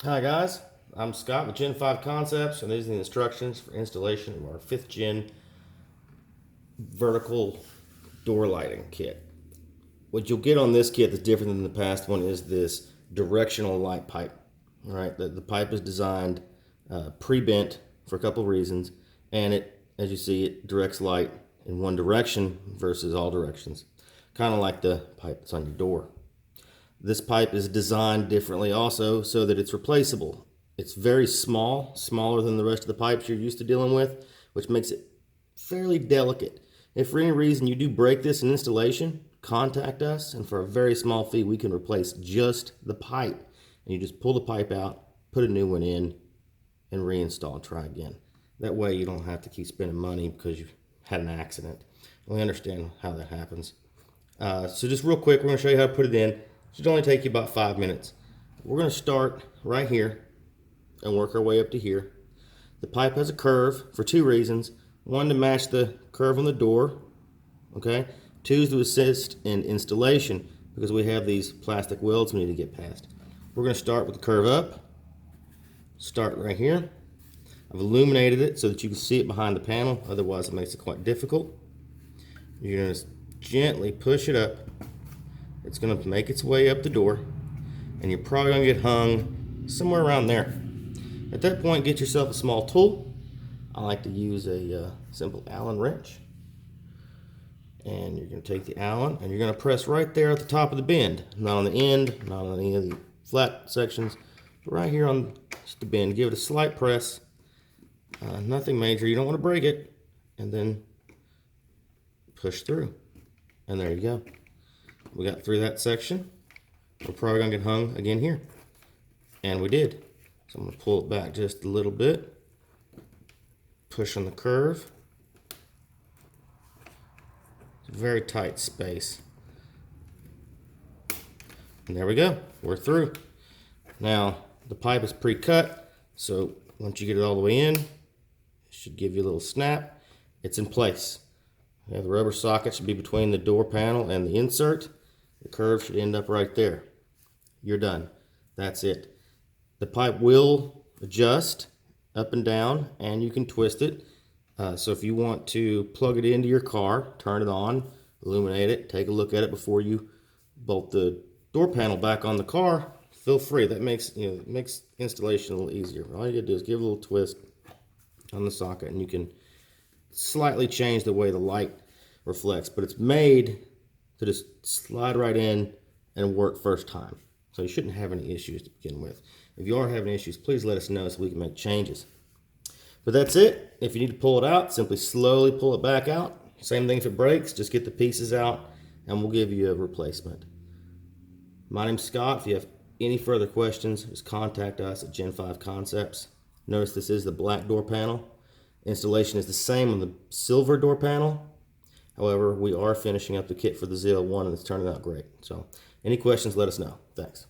Hi guys, I'm Scott with Gen5concepts, and these are the instructions for installation of our 5th gen vertical door lighting kit. What you'll get on this kit that's different than the past one is this directional light pipe. All right, the pipe is designed pre-bent for a couple of reasons, and as you see, it directs light in one direction versus all directions, kind of like the pipe that's on your door. This pipe is designed differently also so that it's replaceable. It's very small, smaller than the rest of the pipes you're used to dealing with, which makes it fairly delicate. If for any reason you do break this in installation, contact us, and for a very small fee we can replace just the pipe. And you just pull the pipe out, put a new one in, and reinstall and try again. That way you don't have to keep spending money because you had an accident. We understand how that happens. So just real quick, we're going to show you how to put it in. Should only take you about 5 minutes. We're going to start right here and work our way up to here. The pipe has a curve for two reasons. One, to match the curve on the door. Okay. Two is to assist in installation because we have these plastic welds we need to get past. We're going to start with the curve up. Start right here. I've illuminated it so that you can see it behind the panel. Otherwise it makes it quite difficult. You're going to gently push it up. It's going to make its way up the door, and you're probably going to get hung somewhere around there. At that point, get yourself a small tool. I like to use a simple Allen wrench. And you're going to take the Allen, and you're going to press right there at the top of the bend. Not on the end, not on any of the flat sections, but right here on just the bend. Give it a slight press. Nothing major. You don't want to break it. And then push through. And there you go. We got through that section. We're probably going to get hung again here. And we did. So I'm going to pull it back just a little bit. Push on the curve. It's a very tight space. And there we go. We're through. Now, the pipe is pre-cut. So once you get it all the way in, it should give you a little snap. It's in place. The rubber socket should be between the door panel and the insert. The curve should end up right there. You're done. That's it. The pipe will adjust up and down, and you can twist it. So if you want to plug it into your car, turn it on, illuminate it, take a look at it before you bolt the door panel back on the car, feel free. That makes installation a little easier. All you gotta do is give a little twist on the socket, and you can slightly change the way the light reflects, but it's made to just slide right in and work first time. So you shouldn't have any issues to begin with. If you are having issues, please let us know so we can make changes. But that's it. If you need to pull it out, simply slowly pull it back out. Same thing if it breaks, just get the pieces out and we'll give you a replacement. My name's Scott. If you have any further questions, just contact us at Gen5concepts. Notice this is the black door panel. Installation is the same on the silver door panel. However, we are finishing up the kit for the ZL1 and it's turning out great. So any questions, let us know. Thanks.